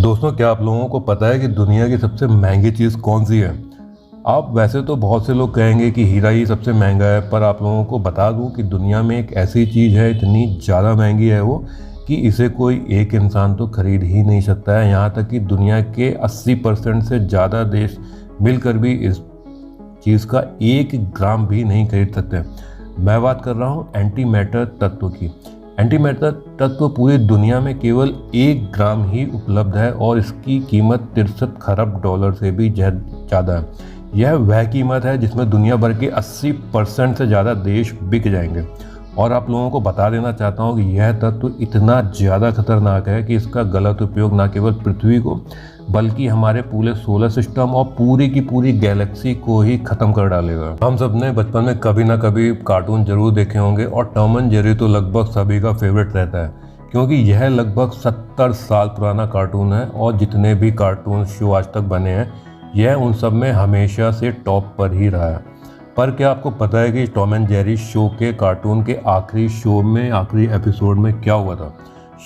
दोस्तों, क्या आप लोगों को पता है कि दुनिया की सबसे महंगी चीज़ कौन सी है? आप वैसे तो बहुत से लोग कहेंगे कि हीरा ही सबसे महंगा है, पर आप लोगों को बता दूं कि दुनिया में एक ऐसी चीज़ है, इतनी ज़्यादा महंगी है वो कि इसे कोई एक इंसान तो खरीद ही नहीं सकता है। यहाँ तक कि दुनिया के 80% से ज़्यादा देश मिलकर भी इस चीज़ का 1 ग्राम भी नहीं खरीद सकते। मैं बात कर रहा हूँ एंटी मैटर तत्व की। एंटी मैटर तत्व पूरी दुनिया में केवल 1 ग्राम ही उपलब्ध है और इसकी कीमत 63 खरब डॉलर से भी ज़्यादा है। यह वह कीमत है जिसमें दुनिया भर के 80% से ज़्यादा देश बिक जाएंगे। और आप लोगों को बता देना चाहता हूँ कि यह तत्व इतना ज़्यादा खतरनाक है कि इसका गलत उपयोग न केवल पृथ्वी को बल्कि हमारे पूरे सोलर सिस्टम और पूरी की पूरी गैलेक्सी को ही ख़त्म कर डालेगा। हम सब ने बचपन में कभी ना कभी कार्टून जरूर देखे होंगे और टॉम एंड जेरी तो लगभग सभी का फेवरेट रहता है, क्योंकि यह लगभग 70 साल पुराना कार्टून है और जितने भी कार्टून शो आज तक बने हैं यह उन सब में हमेशा से टॉप पर ही रहा है। पर क्या आपको पता है कि टॉम एंड जेरी शो के कार्टून के आखिरी एपिसोड में क्या हुआ था?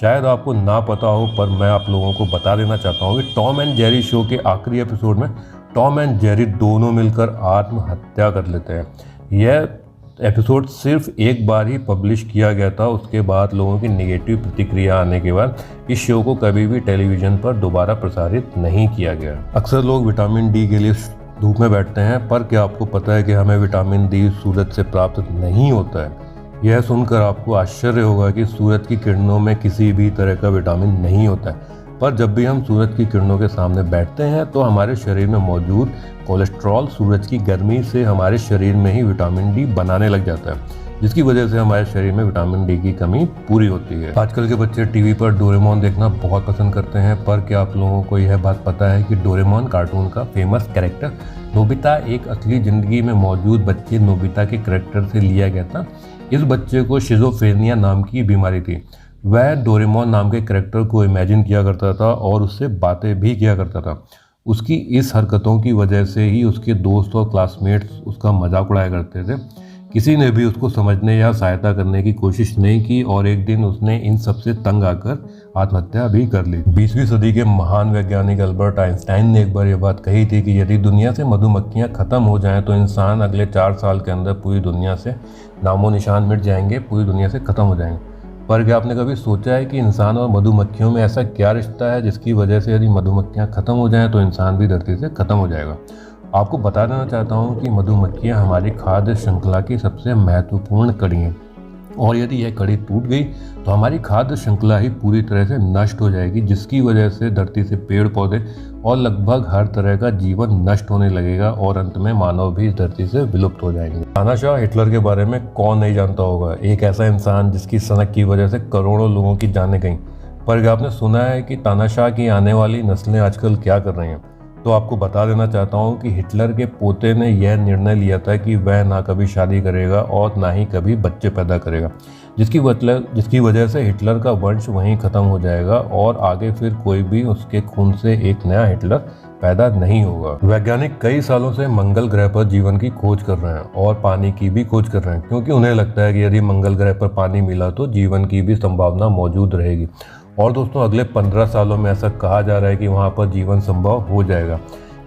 शायद आपको ना पता हो, पर मैं आप लोगों को बता देना चाहता हूँ कि टॉम एंड जेरी शो के आखिरी एपिसोड में टॉम एंड जेरी दोनों मिलकर आत्महत्या कर लेते हैं। यह एपिसोड सिर्फ एक बार ही पब्लिश किया गया था। उसके बाद लोगों की नेगेटिव प्रतिक्रिया आने के बाद इस शो को कभी भी टेलीविज़न पर दोबारा प्रसारित नहीं किया गया। अक्सर लोग विटामिन डी के लिए धूप में बैठते हैं, पर क्या आपको पता है कि हमें विटामिन डी सूरज से प्राप्त नहीं होता है? यह सुनकर आपको आश्चर्य होगा कि सूरज की किरणों में किसी भी तरह का विटामिन नहीं होता है। पर जब भी हम सूरज की किरणों के सामने बैठते हैं तो हमारे शरीर में मौजूद कोलेस्ट्रॉल सूरज की गर्मी से हमारे शरीर में ही विटामिन डी बनाने लग जाता है, जिसकी वजह से हमारे शरीर में विटामिन डी की कमी पूरी होती है। आजकल के बच्चे टीवी पर डोरेमोन देखना बहुत पसंद करते हैं, पर क्या आप लोगों को यह बात पता है कि डोरेमोन कार्टून का फेमस कैरेक्टर नोबिता एक असली ज़िंदगी में मौजूद बच्चे नोबिता के कैरेक्टर से लिया गया था। इस बच्चे को शिज़ोफ्रेनिया नाम की बीमारी थी। वह डोरेमोन नाम के कैरेक्टर को इमेजिन किया करता था और उससे बातें भी किया करता था। उसकी इस हरकतों की वजह से ही उसके दोस्त और क्लासमेट्स उसका मजाक उड़ाया करते थे। किसी ने भी उसको समझने या सहायता करने की कोशिश नहीं की और एक दिन उसने इन सब से तंग आकर आत्महत्या भी कर ली। 20वीं सदी के महान वैज्ञानिक अल्बर्ट आइंस्टाइन ने एक बार यह बात कही थी कि यदि दुनिया से मधुमक्खियां खत्म हो जाएं तो इंसान अगले 4 साल के अंदर पूरी दुनिया से नामो निशान मिट जाएंगे, पूरी दुनिया से ख़त्म हो जाएंगे। पर क्या आपने कभी सोचा है कि इंसान और मधुमक्खियों में ऐसा क्या रिश्ता है जिसकी वजह से यदि मधुमक्खियां खत्म हो जाएं तो इंसान भी धरती से खत्म हो जाएगा? आपको बता देना चाहता हूं कि मधुमक्खियां हमारी खाद्य श्रृंखला की सबसे महत्वपूर्ण कड़ी हैं और यदि यह कड़ी टूट गई तो हमारी खाद्य श्रृंखला ही पूरी तरह से नष्ट हो जाएगी, जिसकी वजह से धरती से पेड़ पौधे और लगभग हर तरह का जीवन नष्ट होने लगेगा और अंत में मानव भी इस धरती से विलुप्त हो जाएंगे। तानाशाह हिटलर के बारे में कौन नहीं जानता होगा? एक ऐसा इंसान जिसकी सनक की वजह से करोड़ों लोगों की जानें गईं। पर क्या आपने सुना है कि तानाशाह की आने वाली नस्लें आजकल क्या कर रही हैं? तो आपको बता देना चाहता हूँ कि हिटलर के पोते ने यह निर्णय लिया था कि वह ना कभी शादी करेगा और ना ही कभी बच्चे पैदा करेगा, जिसकी वजह से हिटलर का वंश वहीं ख़त्म हो जाएगा और आगे फिर कोई भी उसके खून से एक नया हिटलर पैदा नहीं होगा। वैज्ञानिक कई सालों से मंगल ग्रह पर जीवन की खोज कर रहे हैं और पानी की भी खोज कर रहे हैं, क्योंकि उन्हें लगता है कि यदि मंगल ग्रह पर पानी मिला तो जीवन की भी संभावना मौजूद रहेगी। और दोस्तों, अगले 15 सालों में ऐसा कहा जा रहा है कि वहाँ पर जीवन संभव हो जाएगा,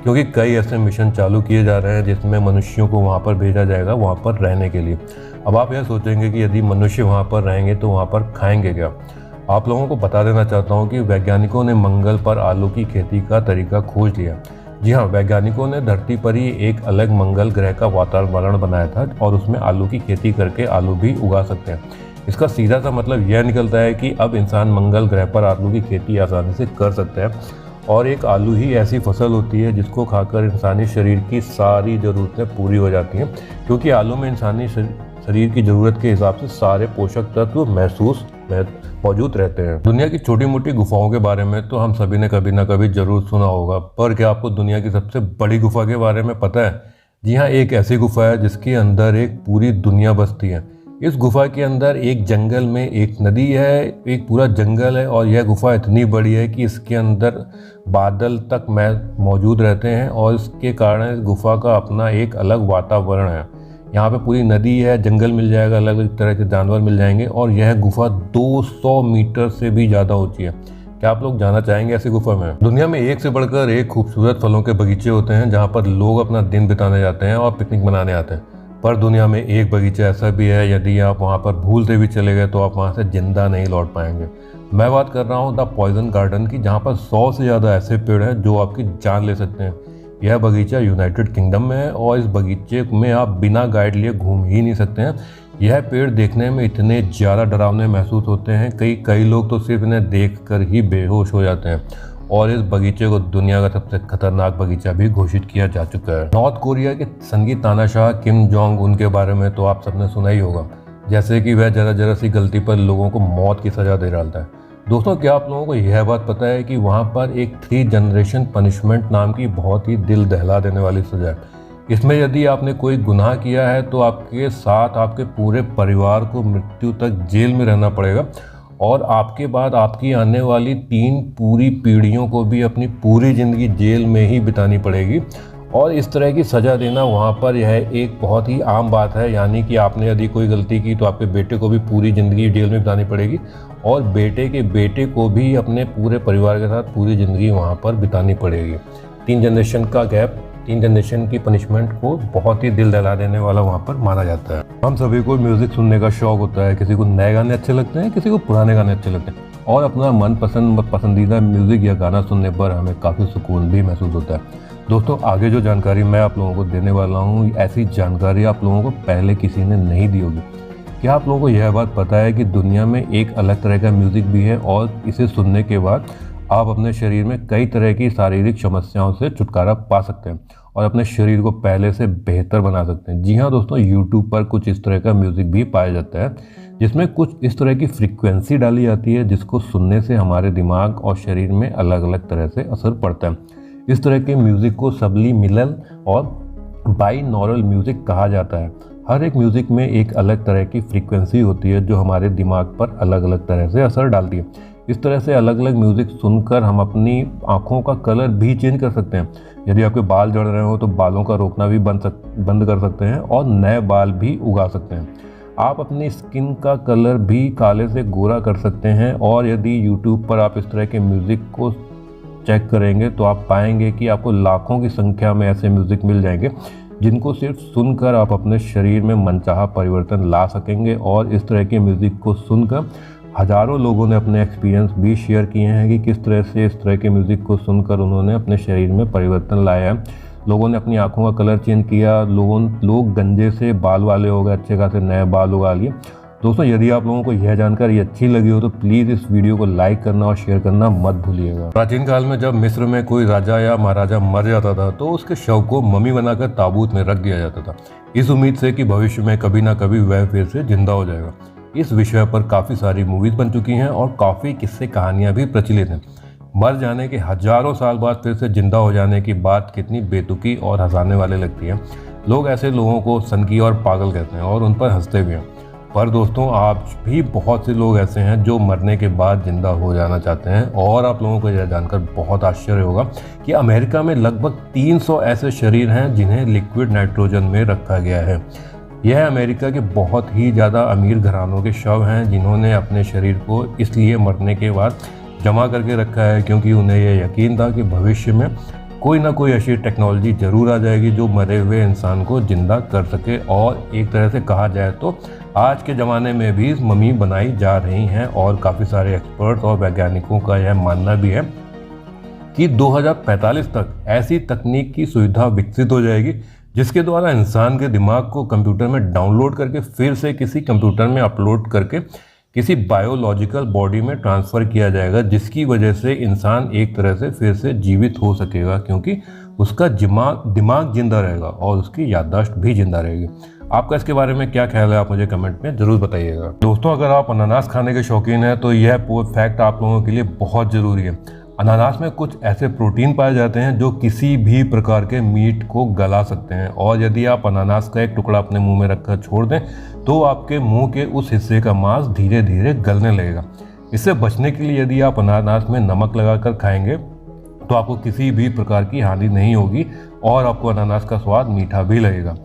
क्योंकि कई ऐसे मिशन चालू किए जा रहे हैं जिसमें मनुष्यों को वहाँ पर भेजा जाएगा वहाँ पर रहने के लिए। अब आप यह सोचेंगे कि यदि मनुष्य वहाँ पर रहेंगे तो वहाँ पर खाएंगे क्या? आप लोगों को बता देना चाहता हूँ कि वैज्ञानिकों ने मंगल पर आलू की खेती का तरीका खोज लिया। जी हाँ, वैज्ञानिकों ने धरती पर ही एक अलग मंगल ग्रह का वातावरण बनाया था और उसमें आलू की खेती करके आलू भी उगा सकते हैं। इसका सीधा सा मतलब यह निकलता है कि अब इंसान मंगल ग्रह पर आलू की खेती आसानी से कर सकते हैं और एक आलू ही ऐसी फसल होती है जिसको खाकर इंसानी शरीर की सारी ज़रूरतें पूरी हो जाती हैं, क्योंकि आलू में इंसानी शरीर की ज़रूरत के हिसाब से सारे पोषक तत्व मौजूद रहते हैं। दुनिया की छोटी मोटी गुफाओं के बारे में तो हम सभी ने कभी ना कभी ज़रूर सुना होगा, पर क्या आपको दुनिया की सबसे बड़ी गुफा के बारे में पता है? जी हाँ, एक ऐसी गुफा है जिसके अंदर एक पूरी दुनिया बसती है। इस गुफा के अंदर एक जंगल में एक नदी है, एक पूरा जंगल है और यह गुफा इतनी बड़ी है कि इसके अंदर बादल तक मौजूद रहते हैं और इसके कारण इस गुफा का अपना एक अलग वातावरण है। यहाँ पे पूरी नदी है, जंगल मिल जाएगा, अलग अलग तरह के जानवर मिल जाएंगे और यह गुफा 200 मीटर से भी ज़्यादा ऊंची है। क्या आप लोग जाना चाहेंगे ऐसी गुफा में? दुनिया में एक से बढ़कर एक खूबसूरत फलों के बगीचे होते हैं जहाँ पर लोग अपना दिन बिताने जाते हैं और पिकनिक मनाने आते हैं। पर दुनिया में एक बगीचा ऐसा भी है, यदि आप वहाँ पर भूलते भी चले गए तो आप वहाँ से जिंदा नहीं लौट पाएंगे। मैं बात कर रहा हूँ द पॉइजन गार्डन की, जहाँ पर 100 से ज़्यादा ऐसे पेड़ हैं जो आपकी जान ले सकते हैं। यह बगीचा यूनाइटेड किंगडम में है और इस बगीचे में आप बिना गाइड लिए घूम ही नहीं सकते हैं। यह पेड़ देखने में इतने ज़्यादा डरावने महसूस होते हैं, कई लोग तो सिर्फ इन्हें देखकर ही बेहोश हो जाते हैं। और इस बगीचे को दुनिया का सबसे खतरनाक बगीचा भी घोषित किया जा चुका है। नॉर्थ कोरिया के संगीत तानाशाह किम जोंग उन के बारे में तो आप सबने सुना ही होगा, जैसे कि वह जरा सी गलती पर लोगों को मौत की सज़ा दे डालता है। दोस्तों, क्या आप लोगों को यह बात पता है कि वहाँ पर एक 3 जनरेशन पनिशमेंट नाम की बहुत ही दिल दहला देने वाली सज़ा है। इसमें यदि आपने कोई गुनाह किया है तो आपके साथ आपके पूरे परिवार को मृत्यु तक जेल में रहना पड़ेगा और आपके बाद आपकी आने वाली 3 पूरी पीढ़ियों को भी अपनी पूरी ज़िंदगी जेल में ही बितानी पड़ेगी। और इस तरह की सज़ा देना वहाँ पर यह एक बहुत ही आम बात है, यानी कि आपने यदि कोई गलती की तो आपके बेटे को भी पूरी ज़िंदगी जेल में बितानी पड़ेगी और बेटे के बेटे को भी अपने पूरे परिवार के साथ पूरी ज़िंदगी वहाँ पर बितानी पड़ेगी। 3 जनरेशन का गैप, 3 जनरेशन की पनिशमेंट को बहुत ही दिल दहला देने वाला वहाँ पर माना जाता है। हम सभी को म्यूज़िक सुनने का शौक़ होता है, किसी को नए गाने अच्छे लगते हैं, किसी को पुराने गाने अच्छे लगते हैं और अपना पसंदीदा म्यूज़िक या गाना सुनने पर हमें काफ़ी सुकून भी महसूस होता है। दोस्तों, आगे जो जानकारी मैं आप लोगों को देने वाला हूँ, ऐसी जानकारी आप लोगों को पहले किसी ने नहीं दी होगी। क्या आप लोगों को यह बात पता है कि दुनिया में एक अलग तरह का म्यूज़िक भी है और इसे सुनने के बाद आप अपने शरीर में कई तरह की शारीरिक समस्याओं से छुटकारा पा सकते हैं और अपने शरीर को पहले से बेहतर बना सकते हैं? जी हाँ दोस्तों, यूट्यूब पर कुछ इस तरह का म्यूज़िक भी पाया जाता है जिसमें कुछ इस तरह की फ्रीक्वेंसी डाली जाती है जिसको सुनने से हमारे दिमाग और शरीर में अलग अलग तरह से असर पड़ता है। इस तरह के म्यूज़िक को सबलिमिनल और बाइनॉरल म्यूज़िक कहा जाता है। हर एक म्यूज़िक में एक अलग तरह की फ्रीक्वेंसी होती है जो हमारे दिमाग पर अलग अलग तरह से असर डालती है। इस तरह से अलग अलग म्यूज़िक सुनकर हम अपनी आँखों का कलर भी चेंज कर सकते हैं। यदि आपके बाल झड़ रहे हो तो बालों का रोकना भी बंद कर सकते हैं और नए बाल भी उगा सकते हैं। आप अपनी स्किन का कलर भी काले से गोरा कर सकते हैं और यदि यूट्यूब पर आप इस तरह के म्यूज़िक को चेक करेंगे तो आप पाएंगे कि आपको लाखों की संख्या में ऐसे म्यूज़िक मिल जाएंगे जिनको सिर्फ सुनकर आप अपने शरीर में मनचाहा परिवर्तन ला सकेंगे। और इस तरह के म्यूज़िक को सुनकर हज़ारों लोगों ने अपने एक्सपीरियंस भी शेयर किए हैं कि किस तरह से इस तरह के म्यूज़िक को सुनकर उन्होंने अपने शरीर में परिवर्तन लाया है। लोगों ने अपनी आँखों का कलर चेंज किया, लोग गंजे से बाल वाले हो गए, अच्छे खासे नए बाल उगा लिए। दोस्तों, यदि आप लोगों को यह जानकारी अच्छी लगी हो तो प्लीज़ इस वीडियो को लाइक करना और शेयर करना मत भूलिएगा। प्राचीन काल में जब मिस्र में कोई राजा या महाराजा मर जाता था तो उसके शव को मम्मी बनाकर ताबूत में रख दिया जाता था, इस उम्मीद से कि भविष्य में कभी ना कभी वह फिर से जिंदा हो जाएगा। इस विषय पर काफ़ी सारी मूवीज़ बन चुकी हैं और काफ़ी किस्से कहानियाँ भी प्रचलित हैं। मर जाने के हज़ारों साल बाद फिर से जिंदा हो जाने की बात कितनी बेतुकी और हंसाने वाले लगती है। लोग ऐसे लोगों को सनकी और पागल कहते हैं और उन पर हंसते भी हैं। पर दोस्तों, आज भी बहुत से लोग ऐसे हैं जो मरने के बाद जिंदा हो जाना चाहते हैं। और आप लोगों को यह जानकर बहुत आश्चर्य होगा कि अमेरिका में लगभग 300 ऐसे शरीर हैं जिन्हें लिक्विड नाइट्रोजन में रखा गया है। यह अमेरिका के बहुत ही ज़्यादा अमीर घरानों के शव हैं जिन्होंने अपने शरीर को इसलिए मरने के बाद जमा करके रखा है क्योंकि उन्हें यह यकीन था कि भविष्य में कोई ना कोई ऐसी टेक्नोलॉजी ज़रूर आ जाएगी जो मरे हुए इंसान को ज़िंदा कर सके। और एक तरह से कहा जाए तो आज के ज़माने में भी मम्मी बनाई जा रही हैं और काफ़ी सारे एक्सपर्ट्स और वैज्ञानिकों का यह मानना भी है कि 2045 तक ऐसी तकनीक की सुविधा विकसित हो जाएगी जिसके द्वारा इंसान के दिमाग को कंप्यूटर में डाउनलोड करके फिर से किसी कंप्यूटर में अपलोड करके किसी बायोलॉजिकल बॉडी में ट्रांसफ़र किया जाएगा, जिसकी वजह से इंसान एक तरह से फिर से जीवित हो सकेगा क्योंकि उसका दिमाग जिंदा रहेगा और उसकी याददाश्त भी जिंदा रहेगी। आपका इसके बारे में क्या ख्याल है, आप मुझे कमेंट में ज़रूर बताइएगा। दोस्तों, अगर आप अनानास खाने के शौकीन हैं तो यह फैक्ट आप लोगों के लिए बहुत ज़रूरी है। अनानास में कुछ ऐसे प्रोटीन पाए जाते हैं जो किसी भी प्रकार के मीट को गला सकते हैं और यदि आप अनानास का एक टुकड़ा अपने मुंह में रखकर छोड़ दें तो आपके मुंह के उस हिस्से का मांस धीरे धीरे गलने लगेगा। इससे बचने के लिए यदि आप अनानास में नमक लगाकर खाएंगे तो आपको किसी भी प्रकार की हानि नहीं होगी और आपको अनानास का स्वाद मीठा भी लगेगा।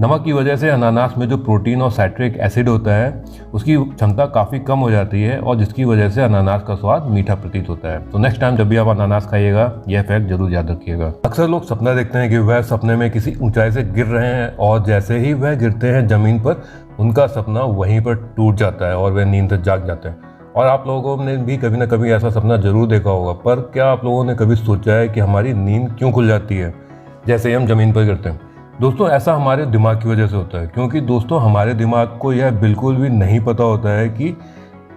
नमक की वजह से अनानास में जो प्रोटीन और साइट्रिक एसिड होता है उसकी क्षमता काफ़ी कम हो जाती है और जिसकी वजह से अनानास का स्वाद मीठा प्रतीत होता है। तो नेक्स्ट टाइम जब भी आप अनानास खाइएगा यह फैक्ट जरूर याद रखिएगा। अक्सर लोग सपना देखते हैं कि वह सपने में किसी ऊंचाई से गिर रहे हैं और जैसे ही वह गिरते हैं ज़मीन पर उनका सपना वहीं पर टूट जाता है और वह नींद से जाग जाते हैं। और आप लोगों ने भी कभी ना कभी ऐसा सपना जरूर देखा होगा, पर क्या आप लोगों ने कभी सोचा है कि हमारी नींद क्यों खुल जाती है जैसे ही हम ज़मीन पर गिरते हैं? दोस्तों, ऐसा हमारे दिमाग की वजह से होता है, क्योंकि दोस्तों हमारे दिमाग को यह बिल्कुल भी नहीं पता होता है कि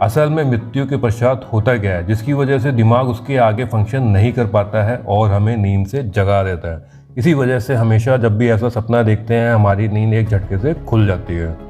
असल में मृत्यु के पश्चात होता क्या है, जिसकी वजह से दिमाग उसके आगे फंक्शन नहीं कर पाता है और हमें नींद से जगा देता है। इसी वजह से हमेशा जब भी ऐसा सपना देखते हैं हमारी नींद एक झटके से खुल जाती है।